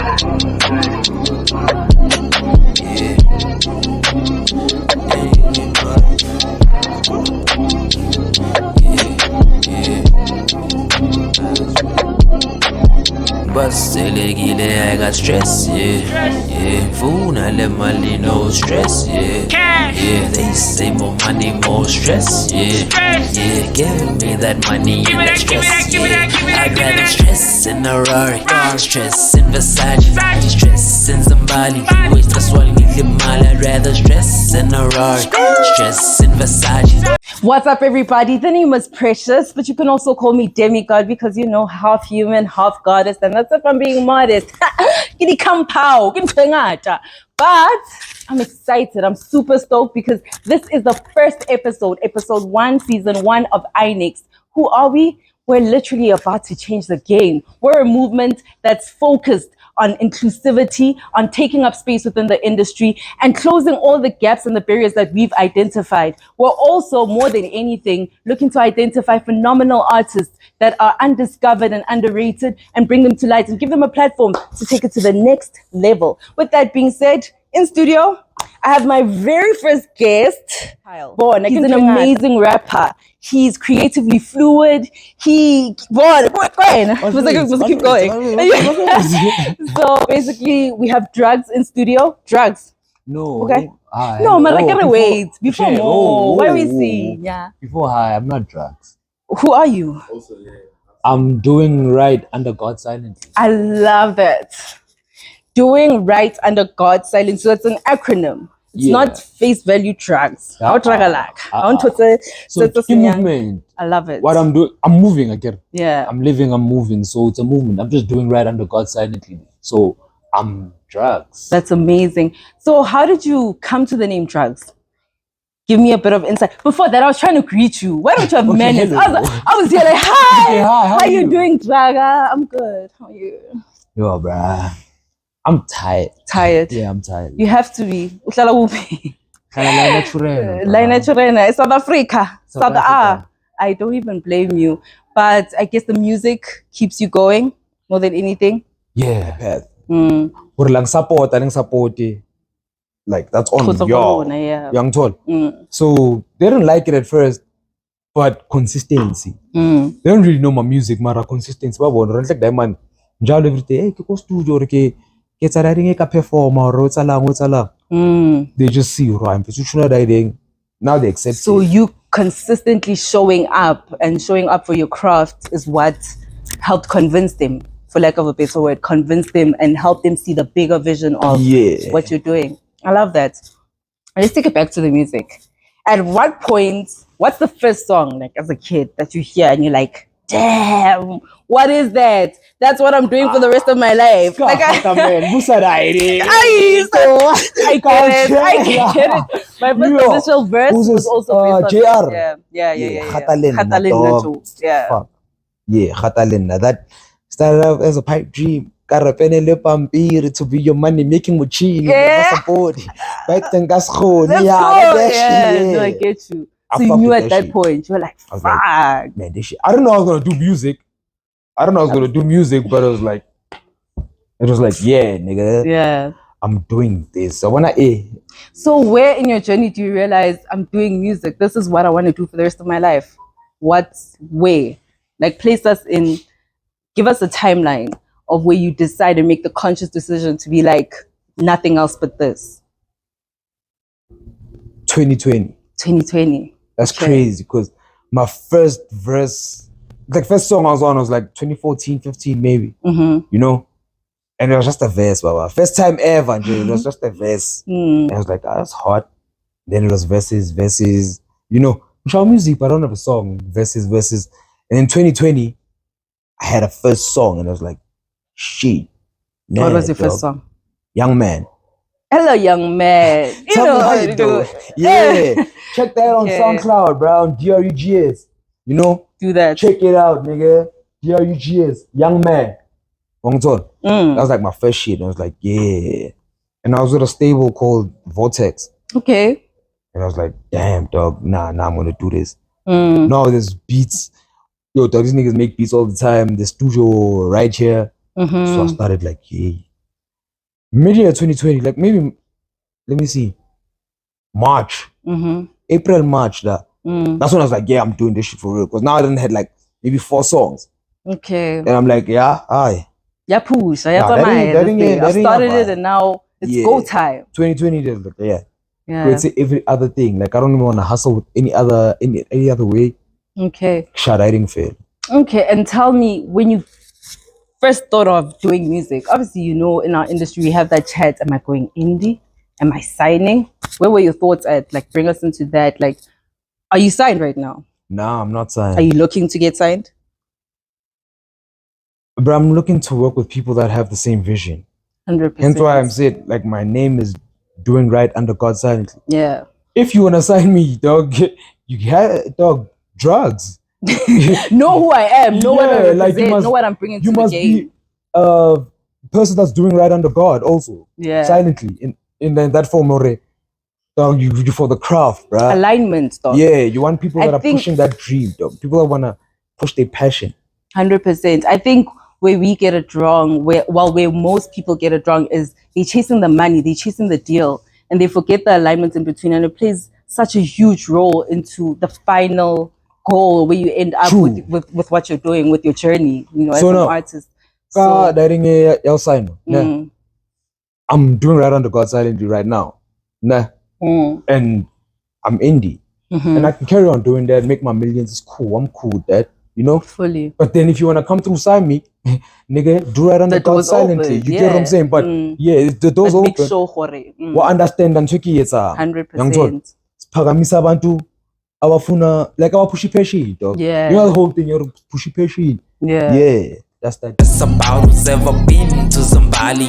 But I got stress, yeah. Food, I let money, no stress, yeah. They say more money, more stress, yeah. Give me that money and that stress, yeah. I'd rather stress in a Rari, stress in Versace, stress in Zambali. Wait, that's why you need money. I'd rather stress in a Rari, stress in Versace. What's up, everybody? The name is Precious, but you can also call me Demigod because you know, half human, half goddess, and that's if I'm being modest. But I'm excited. I'm super stoked because this is the first episode 1, season 1 of Inext. Who are we? We're literally about to change the game. We're a movement that's focused on inclusivity, on taking up space within the industry and closing all the gaps and the barriers that we've identified. We're also, more than anything, looking to identify phenomenal artists that are undiscovered and underrated and bring them to light and give them a platform to take it to the next level. With that being said, in studio, I have my very first guest, Kyle. He's an amazing rapper. He's creatively fluid. Keep going. So basically, we have D.R.U.G.S in studio. D.R.U.G.S. No. Okay. No, man, I gotta wait. Before more. Why we see? Yeah. Before hi, I'm not D.R.U.G.S. Who are you? Also, yeah. I'm doing right under God's silence. I love that. Doing right under God's silence. So it's an acronym. It's not face value D.R.U.G.S. So it's a movement. I love it. What I'm doing, I'm moving again. Yeah. I'm living, I'm moving. So it's a movement. I'm just doing right under God's silently. So I'm D.R.U.G.S. That's amazing. So how did you come to the name D.R.U.G.S? Give me a bit of insight. Before that, I was trying to greet you. Why don't you have manners? I was here like, hi. Okay, hi. How you doing, D.R.U.G.S? I'm good. How are you? Yo, bruh. I'm tired. Tired? Yeah, I'm tired. You have to be. Uhlala kuphi? Line Churena, South Africa. South Africa. Ah, I don't even blame you. But I guess the music keeps you going more than anything. Yeah. Mm. Support. Like that's on Yeah. young tall. Mm. So they don't like it at first, but consistency. Mm. They don't really know my music, mara consistency. But like that man, jalo every day. Hey, go studio, okay. Get a perform or they just see now they accept. So you consistently showing up for your craft is what helped convince them, for lack of a better word, convince them and help them see the bigger vision of what you're doing. I love that. Let's take it back to the music. At what point, what's the first song, like as a kid, that you hear and you're like, damn, what is that? That's what I'm doing for the rest of my life. Like I get it. My first official verse was also based on JR. Yeah. Fuck. Yeah, Khatalena. That started out as a pipe dream. To be your money making machine. Let's go. Yeah, no, I get you. So you knew at that point, you were like, fuck. Man, this shit. I don't know I was gonna do music. But it was like, yeah, nigga. Yeah. I'm doing this. So So where in your journey do you realize I'm doing music? This is what I want to do for the rest of my life. What way? Like place us in, give us a timeline of where you decide and make the conscious decision to be like nothing else but this. 2020. That's crazy because my first verse, like first song I was on was like 2014, 15 maybe. Mm-hmm. You know? And it was just a verse, baba. First time ever, it was just a verse. And I was like, that's hot. Then it was verses. You know, show music, but I don't have a song. Verses. And in 2020, I had a first song and I was like, shit. What was your first song? Young Man. Hello, young man. You know how to do it. Yeah. Check that on SoundCloud, bro. On D.R.U.G.S. You know? Do that. Check it out, nigga. D.R.U.G.S. Young Man. That was like my first shit. I was like, yeah. And I was with a stable called Vortex. Okay. And I was like, damn, dog. Nah, I'm gonna do this. No, there's beats. Yo, dog, these niggas make beats all the time. The studio right here. So I started like, yeah. mid-year 2020, like maybe, let me see, March, April, March. That's when I was like, yeah, I'm doing this shit for real. Because now I done had like maybe 4 songs. Okay. And I'm like, yeah, aye. Yeah, push. I started it and now it's go time. 2020, creates every other thing. Like I don't even want to hustle with any other way. Okay. Shut, I didn't fail. Okay, and tell me, when you first thought of doing music, obviously, you know, in our industry we have that chat, am I going indie? Am I signing? Where were your thoughts at? Like, bring us into that. Like, are you signed right now? Nah, I'm not signed. Are you looking to get signed? But I'm looking to work with people that have the same vision. 100%. Hence why I'm saying, like, my name is Doing Right Under God's Silence. Yeah. If you want to sign me, dog, you have, dog, drugs. Know who I am. Know what I represent. Like know what I'm bringing to the game. You must be a person that's doing right under God also. Yeah. Silently. In that form, dog, you for the craft, bruh. Alignment, dog. Yeah, you want people that are pushing that dream, dog. People that want to push their passion. 100%. I think where we get it wrong, where most people get it wrong, is they're chasing the money, they're chasing the deal, and they forget the alignment in between, and it plays such a huge role into the final goal where you end up with what you're doing, with your journey, you know, as an artist. I'm doing right under God's silently right now. And I'm indie. And I can carry on doing that, make my millions. It's cool. I'm cool with that, you know? Fully. But then if you want to come through sign me, nigga, do right under God silently. You get what I'm saying? But yeah, the doors open. What understand and tricky it's 100%. Pagamisa abantu abafuna like pushy peshy, dog. Yeah. You know the whole thing, you're pushy peshy. Yeah. Yeah. That's that. It's about who's ever been to Zimbabwe,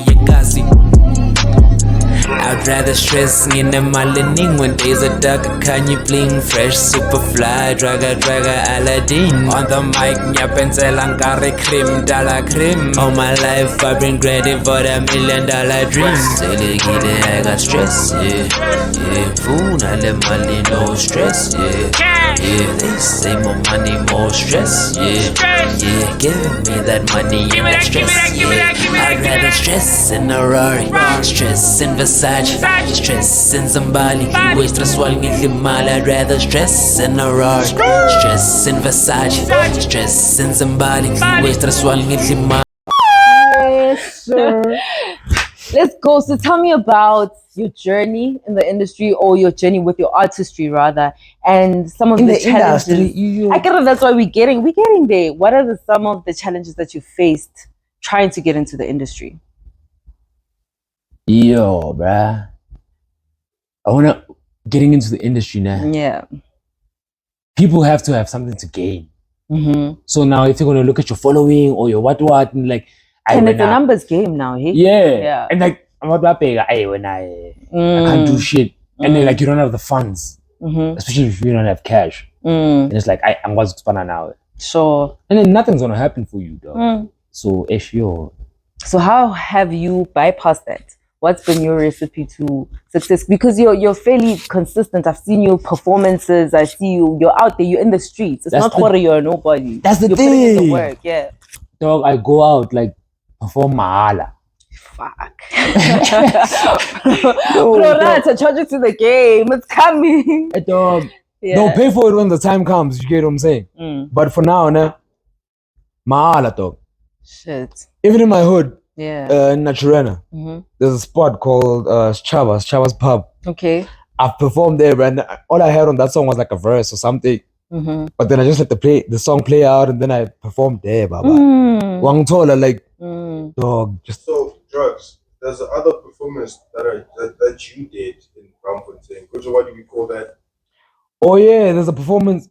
I'd rather stress in the malining when days are dark. Can you bling fresh, super fly, dragger, Aladdin on the mic, nyapensel and carry cream, dollar cream. All my life I've been ready for $1 million dream. I got stress, yeah. Food, I let money, no stress, yeah. They say more money, more stress, yeah. Give me that money and that stress, yeah. I'd rather stress in a Rari, stress in Versace, stress in Zimbabwe. We stress while getting mal. I'd rather stress in a Rari, stress in Versace, stress in Zimbabwe. We stress while getting mal. Yes, sir. Let's go. So tell me about your journey in the industry, or your journey with your artistry rather, and some of the challenges. I get it, that's why we're getting there. What are some of the challenges that you faced trying to get into the industry? Yo, bruh. Getting into the industry now. Yeah. People have to have something to gain. So now if you're going to look at your following or your what, and like, and it's a numbers game now, hey? Yeah. And like, I'm not that big. I can't do shit. And then like, you don't have the funds, especially if you don't have cash. And it's like, I'm going to spend an hour. Sure. And then nothing's going to happen for you, though. So if you're... So how have you bypassed that? What's been your recipe to success? Because you're fairly consistent. I've seen your performances. I see you're out there. You're in the streets. It's not horror. You're a nobody. That's the thing. You're putting in the work. Yeah. Dog, I go out like perform mahala. Fuck. Bro, that's a charge to the game. It's coming. Dog. They'll pay for it when the time comes. You get what I'm saying? But for now, mahala, dog. Shit. Even in my hood. Yeah. In Naturena, there's a spot called Chava's Pub. Okay. I've performed there, and all I had on that song was like a verse or something. But then I just let the song play out, and then I performed there, baba. Wang Tola, like, dog, just so drugs. There's other performance that you did in Braamfontein. What do we call that? Oh yeah, there's a performance.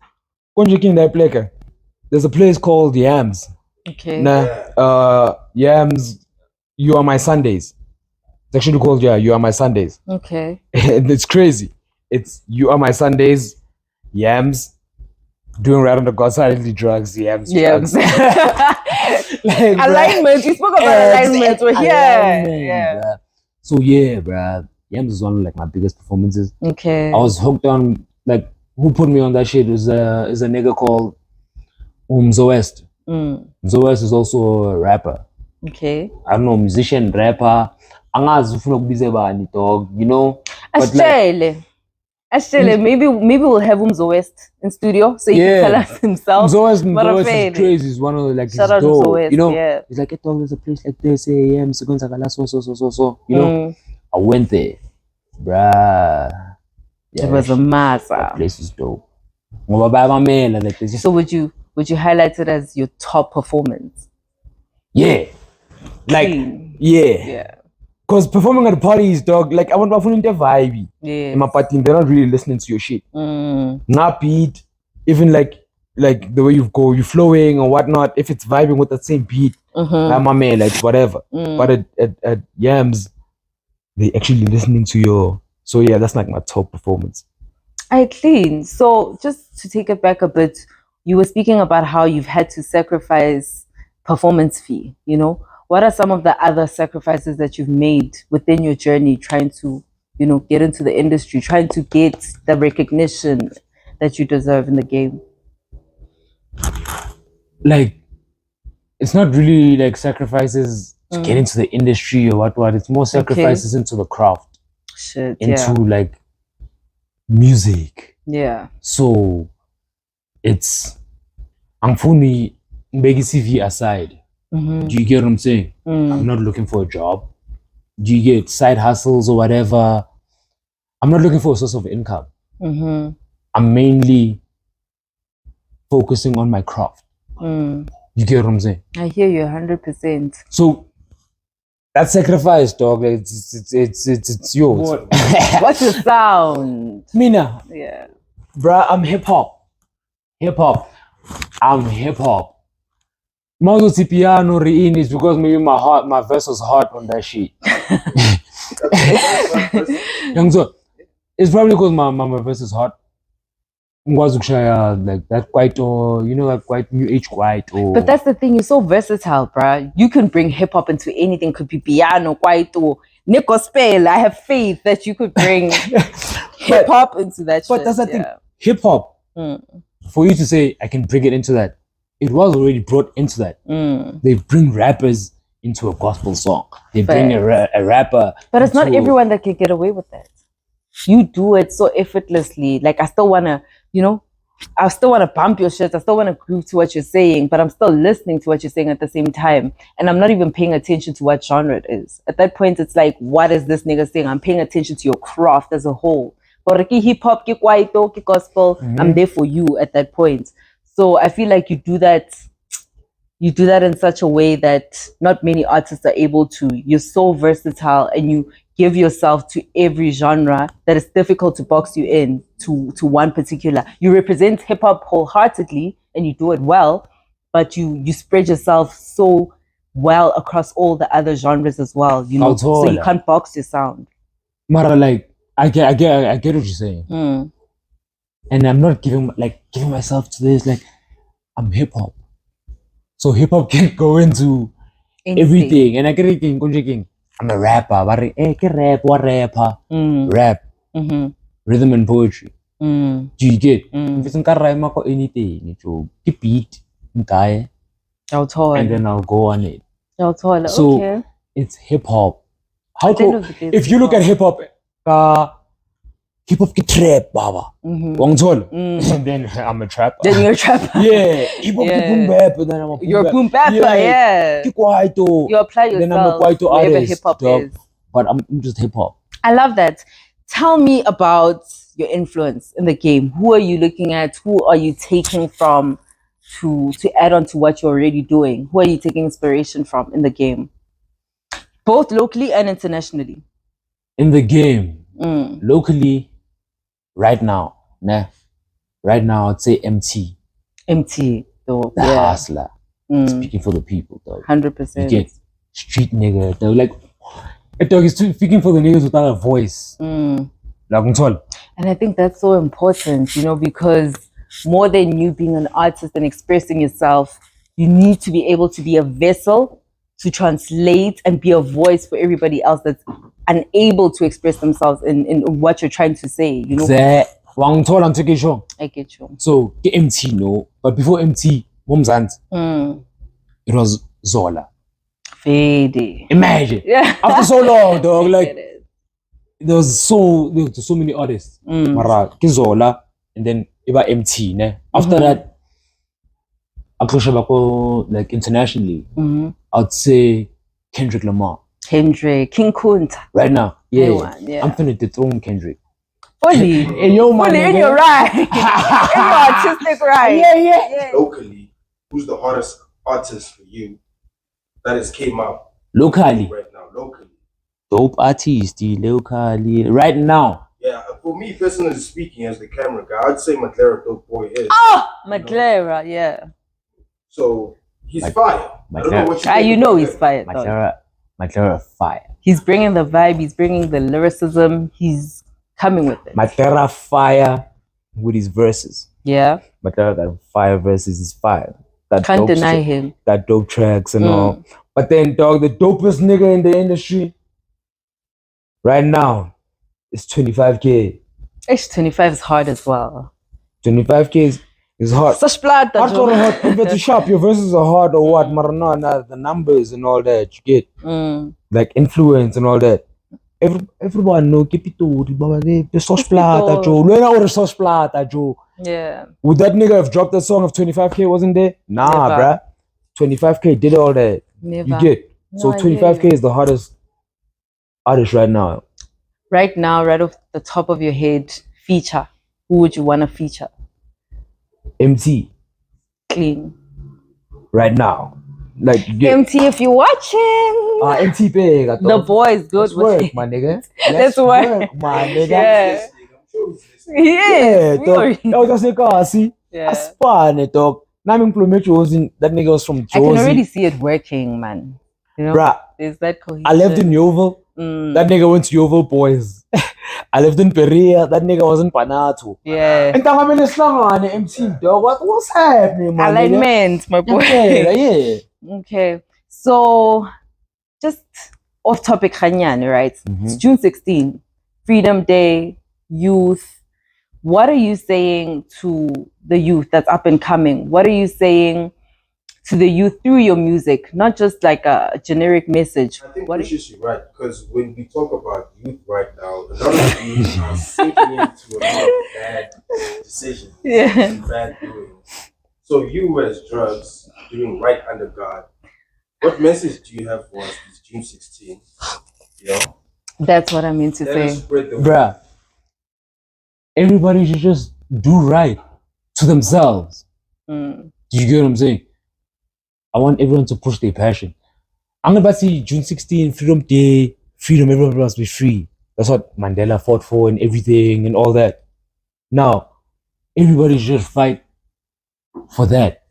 There's a place called Yams. Okay. Yams. You Are My Sundays. It's actually called You Are My Sundays. Okay. And it's crazy. It's You Are My Sundays, Yams, doing right under God's silently drugs, Yams. Drugs. Like, alignment. You spoke about alignment. We're here. Yeah. Bruh. So yeah, bruh. Yams is one of like my biggest performances. Okay. I was hooked on, like, who put me on that shit is a nigga called D.R.U.G.S. D.R.U.G.S is also a rapper. Okay. I don't know, musician, rapper, angazi ufuna ukubize bani dog, you know. But like, Actually, maybe we'll have West in studio so he can tell us himself. Mzoes is crazy. He's one of the, like, Shout he's out dope, West, you know. yeah. He's like, dog, there's a place like this. Hey, yeah, so. You know, I went there, bruh. Yeah, it was a mess. that place was dope. Like, just, so would you highlight it as your top performance? Yeah, like yeah. Because performing at parties, dog, like I want to vibe. Yeah. In my party, they're not really listening to your shit. Not beat, even like the way you're flowing or whatnot. If it's vibing with that same beat, like my man, like whatever. But at Yams, they actually listening to your. So yeah, that's like my top performance. I clean. So just to take it back a bit, you were speaking about how you've had to sacrifice performance fee, you know. What are some of the other sacrifices that you've made within your journey trying to, you know, get into the industry, trying to get the recognition that you deserve in the game? Like, it's not really like sacrifices to get into the industry or what. It's more sacrifices into the craft. Shit, into like music. Yeah. So it's angifuni ngibeke CV aside. Do you get what I'm saying? I'm not looking for a job. Do you get side hustles or whatever? I'm not looking for a source of income. I'm mainly focusing on my craft. You get what I'm saying? I hear you 100%. So that sacrifice, dog, it's yours. What's your sound? Mina. Yeah. Bruh, I'm hip hop. I'm hip hop. Most of the piano rein is because maybe my verse was hot on that shit. Young so, it's probably because my verse is hot. Like that quite, or you know, like quite new age quite. Or but that's the thing, you're so versatile, bruh. You can bring hip hop into anything. Could be piano, quite, or gospel. I have faith that you could bring hip hop into that. But shit. that's the thing. Hip hop. For you to say I can bring it into that, it was already brought into that. They bring rappers into a gospel song. They bring a rapper. But it's not everyone that can get away with that. You do it so effortlessly. Like, I still want to, you know, I still want to bump your shit. I still want to groove to what you're saying, but I'm still listening to what you're saying at the same time. And I'm not even paying attention to what genre it is. At that point, it's like, what is this nigga saying? I'm paying attention to your craft as a whole. But hip hop, kwaito, gospel, I'm there for you at that point. So I feel like you do that in such a way that not many artists are able to. You're so versatile and you give yourself to every genre that it's difficult to box you in to one particular. You represent hip hop wholeheartedly and you do it well, but you spread yourself so well across all the other genres as well, you know. So you can't box your sound. Mara, like I get what you're saying. And I'm not giving myself to this, like I'm hip hop. So hip hop can go into everything. And I get it. I'm a rapper. Rap. Rhythm and poetry. Do you get? If it's anything, keep beat, and then I'll go on it. So it's hip hop. If you look at hip hop, hip hop get trap, baba. And then I'm a trapper. Then you're a trapper. Yeah. Hip hop boom bap, and then I'm a boom You're a boom bapper, yeah. You apply yourself then I'm a kwaito wherever artist, hip hop is. But I'm just hip hop. I love that. Tell me about your influence in the game. Who are you looking at? Who are you taking from to add on to what you're already doing? Who are you taking inspiration from in the game? Both locally and internationally. In the game, locally, right now, I'd say MT. Though, the hustler. Speaking for the people, though. 100%. You get street nigga, though. Like, a dog is speaking for the niggas without a voice. And I think that's so important, you know, because more than you being an artist and expressing yourself, you need to be able to be a vessel to translate and be a voice for everybody else that's unable to express themselves in what you're trying to say, you know. I get you. So get MT, no, but before MT, Momzant, it was Zola. Fade. Imagine. Yeah. After so long, dog, I like get it. there was so many artists. Mara Kizola and then Iba MT. Ne? After that, like internationally, I'd say Kendrick Lamar. Kendrick, King Kunta. Right now, yeah. Yeah. I'm finna dethrone Kendrick. Fully. Hey, yo, man, Fully in nigga. your right. In your artistic right. Yeah. Locally, who's the hottest artist for you that has came out Locally. right now? Locally. Dope artist, locally. Right now. Yeah, for me personally speaking, as the camera guy, I'd say Madlera Dope Boy is. Oh, Madlera, yeah. So he's fire. I don't know what you think You know about he's him. fired. Madlera fire. He's bringing the vibe. He's bringing the lyricism. He's coming with it. Madlera fire with his verses. Yeah. Madlera got fire verses is fire. Can't deny him. Got dope tracks and all. But then, dog, the dopest nigga in the industry right now is 25K. H25 is hard as well. 25K is hard. Such blood that hard compared to sharp. Your verses are hard or what? Marana, the numbers and all that you get. Like influence and all that. Everyone know keep it to the sauce plata, Joe. Learn out the sauce plata, Joe. Yeah. Would that nigga have dropped that song if 25K wasn't there? Nah, bruh. 25K did all that. Never. You get. So 25K is the hardest artist right now. Right now, right off the top of your head, feature. Who would you want to feature? MT. Clean. Right now. Like you get. MT, if you're watching. MT big. The boy is good Let's with work, it. my nigga. Let's work. My nigga. Yeah. Yeah, dog. That was just like, see, Yeah. Aspane, dog. Now implement was in that nigga was from Jersey. I can already see it working, man. You know, bruh. There's that cohesion. I lived in Yeovil. That nigga went to Yeovil Boys. I lived in Perea. That nigga was in Panato. Yeah. And I'm in the MC, dog. What's happening, man? Alignment, my boy. Yeah. Okay. So, just off topic, Khanyani, right? It's June 16, Freedom Day, youth. What are you saying to the youth that's up and coming? What are you saying to the youth through your music? Not just like a generic message. I think Precious, you're right, because when we talk about youth right now, a lot of youth are sinking into a lot of bad decisions and bad doings. So you as drugs doing right under God, what message do you have for us this June 16? You know? That's what I mean to say. Bruh. Everybody should just do right to themselves. Do you get what I'm saying? I want everyone to push their passion. I'm about to say June 16, Freedom Day, freedom, everyone must be free. That's what Mandela fought for and everything and all that. Now, everybody should fight for that.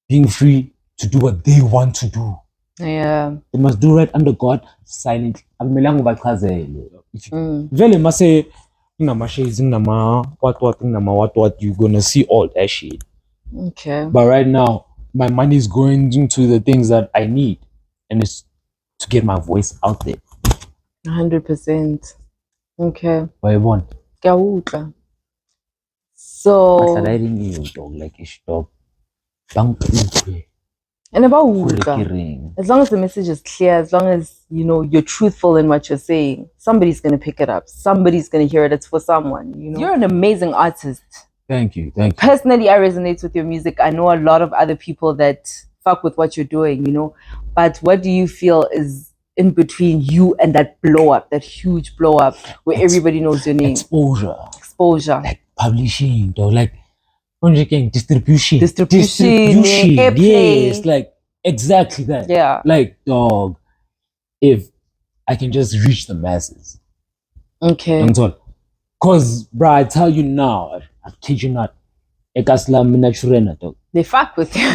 Being free to do what they want to do. Yeah. They must do right under God silently. Vele must say, what, you're gonna see all that shit. Okay. But right now, my money is going into the things that I need, and it's to get my voice out there. 100%. Okay. Bayabon. So. And about Wuka, as long as the message is clear, as long as you know you're truthful in what you're saying, somebody's gonna pick it up. Somebody's gonna hear it. It's for someone. You know, you're an amazing artist. Thank you. Personally, I resonate with your music. I know a lot of other people that fuck with what you're doing. You know, but what do you feel is in between you and that blow up, that huge blow up, where everybody knows your name? Exposure. Like Publishing, or like distribution. Airplay. Yes, like exactly that. Yeah. Like, dog, if I can just reach the masses. Okay. Because, bro, I tell you now, I kid you not, dog. They fuck with you.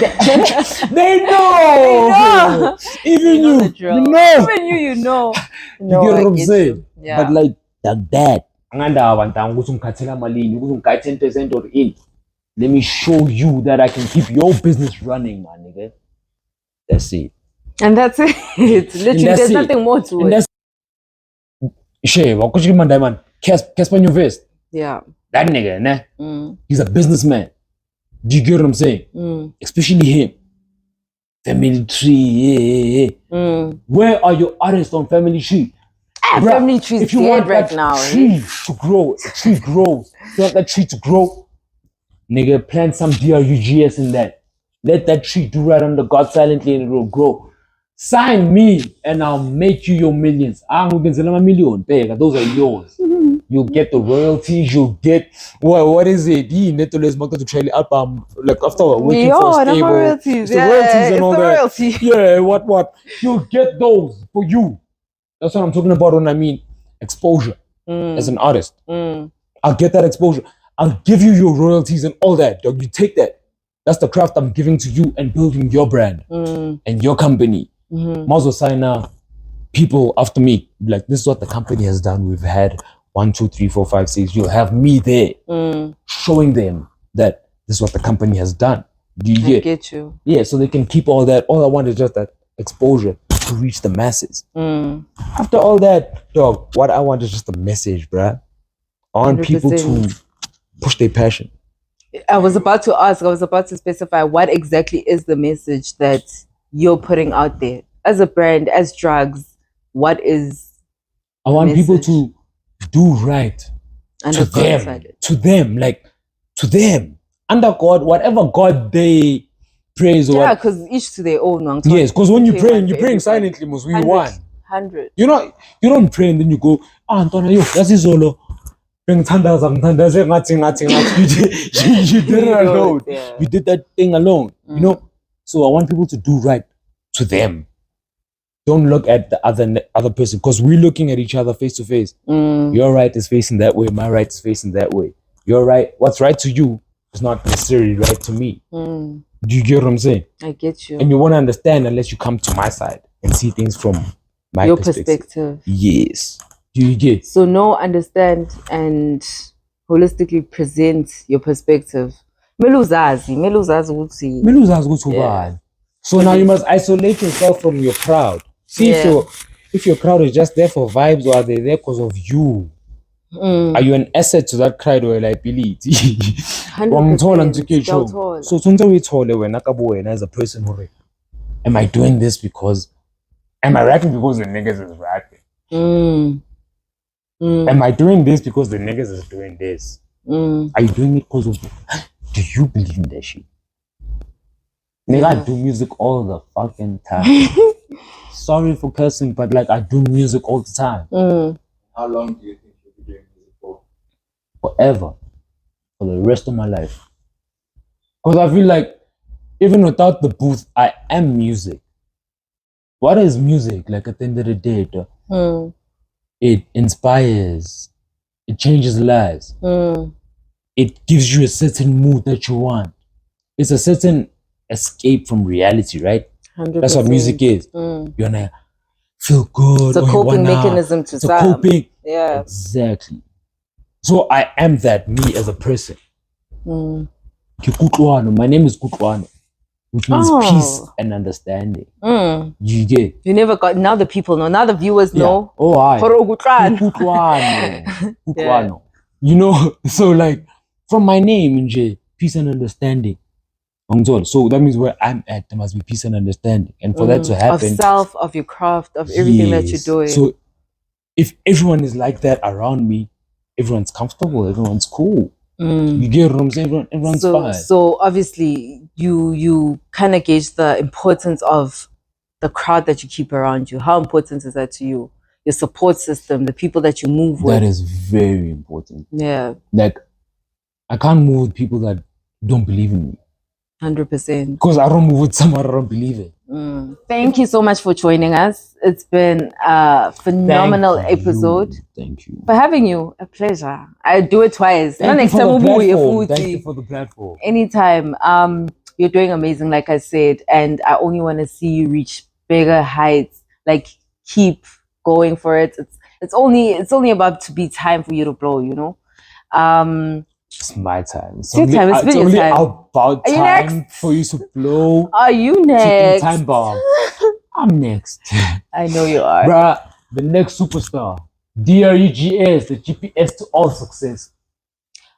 They know. Even you know. Even you know. You get what I'm saying? Yeah. But like that. Let me show you that I can keep your business running, my nigga. That's it. And that's it. Literally, there's nothing more to it. Casper New Vest. Yeah. That nigga, nah? He's a businessman. Do you get what I'm saying? Especially him. family tree. Yeah. Where are your artists on family tree? Bruh, family tree's if you dead want right that now, tree to grow, a tree grows. If you want that tree to grow, nigga, plant some D.R.U.G.S in that. Let that tree do right under God silently and it will grow. Sign me and I'll make you your millions. I'm going to a million. Those are yours. You'll get the royalties. You'll get what is it? To trail album like after working for a stable. royalties. It's the royalties and all that. Royalty. Yeah, what? You'll get those for you. That's what I'm talking about when I mean exposure as an artist. I'll get that exposure. I'll give you your royalties and all that. Dog, you take that. That's the craft I'm giving to you and building your brand and your company. Might as well sign people after me. Like, this is what the company has done. We've had 1, 2, 3, 4, 5, 6. You'll have me there showing them that this is what the company has done. Do you I get you. Yeah, so they can keep all that. All I want is just that exposure to reach the masses. After all that, dog, what I want is just a message, bruh. I want people 100%. to push their passion. I was about to specify what exactly is the message that you're putting out there as a brand, as drugs. What is I want people to do right under to them, under God, whatever God they praise. Yeah, because each to their own. Yes, because when you're praying silently, must we 100. You know, you don't pray and then you go, Antona, yo, that's his solo. You did it alone. You did that thing alone. You know, so I want people to do right to them. Don't look at the other person, because we're looking at each other face to face. Your right is facing that way. My right is facing that way. Your right, what's right to you is not necessarily right to me. Do you get what I'm saying? I get you. And you won't understand unless you come to my side and see things from my perspective. Yes. Do you get? So understand and holistically present your perspective. Meluzazi. So now you must isolate yourself from your crowd. See if your crowd is just there for vibes, or are they there because of you? Are you an asset to that crowd or a liability? 100%. So sometimes we told when as a person who am I doing this because am I rapping because the niggas is rapping? Am I doing this because the niggas is doing this? Are you doing it because of do you believe in that shit? Nigga, I do music all the fucking time. Sorry for cursing, but like I do music all the time. How long do you think you'll be doing music for? Forever. For the rest of my life. Because I feel like even without the booth, I am music. What is music? Like at the end of the day, it inspires. It changes lives. It gives you a certain mood that you want. It's a certain escape from reality, right? 100%. That's what music is. You wanna feel good. It's a coping mechanism to some. Coping. Yeah. Exactly. So I am that, me as a person. My name is Kutwano, which means peace and understanding. You get? You never got. Now the people know. Now the viewers know. Oh, I. Kutwano. Kutwano. You know, so like from my name, Nje, peace and understanding. So that means where I'm at, there must be peace and understanding. And for that to happen, of self, of your craft, of everything that you're doing. So if everyone is like that around me, everyone's comfortable, everyone's cool. You get what I'm saying? Everyone's fine. So obviously you kind of gauge the importance of the crowd that you keep around you. How important is that to you? Your support system, the people that you move with. That is very important. Yeah. Like, I can't move with people that don't believe in me. 100%. Because I don't move with someone I don't believe in. Thank you so much for joining us. It's been a phenomenal episode. Thank you. For having you, a pleasure. I do it twice. Thank you for the platform. Anytime. You're doing amazing, like I said, and I only want to see you reach bigger heights. Like, keep going for it. It's only about to be time for you to blow, you know. It's my time. It's your time. It's been your time. About time for you to blow. Are you next? Time bomb. I'm next. I know you are. Bruh, the next superstar. D.R.U.G.S, the GPS to all success.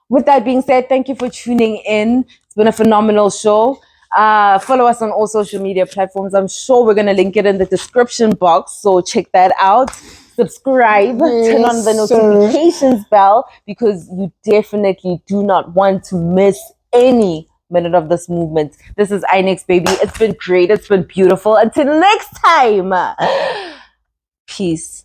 With that being said, thank you for tuning in. It's been a phenomenal show. Follow us on all social media platforms. I'm sure we're going to link it in the description box. So check that out. Subscribe, turn on the notifications bell because you definitely do not want to miss any minute of this movement. This is Inext, baby. It's been great. It's been beautiful. Until next time. Peace.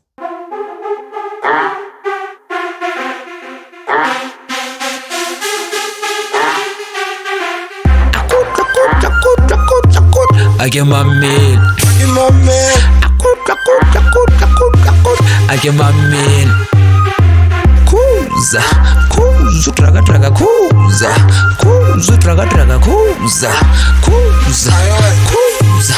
I get my meal. I get my meal. Kuza, kuza, traga, traga, kuza, kuza, traga, traga, kuza, kuza, kuza.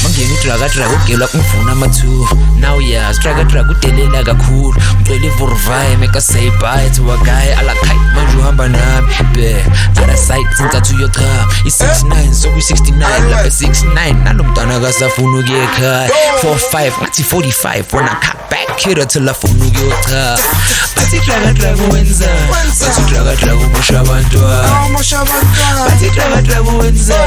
Mangeni traga traga ukela kumfuna mathu. Now yeah, traga traga udelela kakhulu. Mcwele vurvaye make us say bye to a guy ala kite manje uhamba nami be. Out of sight since to your car. It's 69 so we 69 lapha 69 nalomntana kasafuna ukuyekhaya 45 ngathi 45 when I cut back here till afuna ukuyocha. Bathi traga traga wenza. Bathi traga traga umosha abantwana. Bathi traga traga wenza.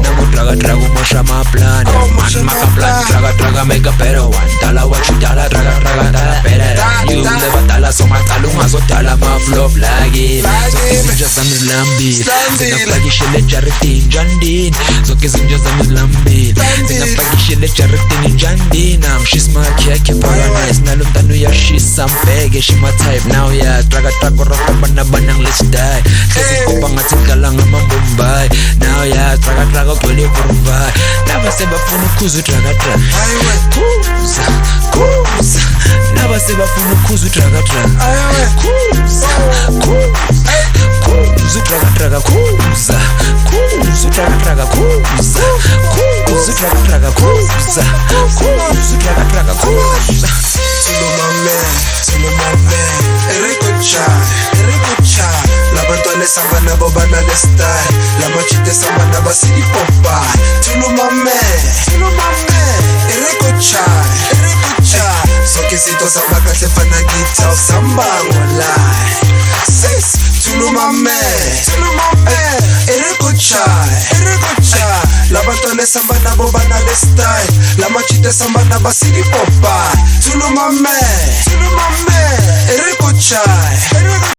Namo traga traga umosha amaplan. Man make a plan, traga traga make a better one. Dala what you dala, traga traga dala better than you. Never dala so my talunga so dala my flop like it. So kissing just a miss lambi. Sing a plagi shille charity jandin. So kissing just a miss lambi. Sing a plagi shille charity jandin. She's my cake paradise. Nalum tanu ya she's some bag. She my type now yeah. Traga traga rota bana banang let's die. Kasi ko pangatin kalang amang Mumbai. Now yeah, traga traga kweli purumbai. Never say bafuna ukhuza utraga traga. Kuza, kuza. Never say bafuna ukhuza utraga traga. Kuza, kuza. Kuza utraga traga kuza. Kuza utraga traga kuza. Kuza utraga traga kuza. Kuza utraga traga kuza. Tilo mame, Eriko chai. Labantwana samba nabo banale style. Lamachite samba naba sidi popa. Tilo mame, Eriko chai. Soke sito samba kahle fana gita samba ngolai. Sis, tilo mame, Eriko chai. Labantwana samba nabo banale style. Lamachite samba naba sidi popa. Tilo mame, Eriko chai.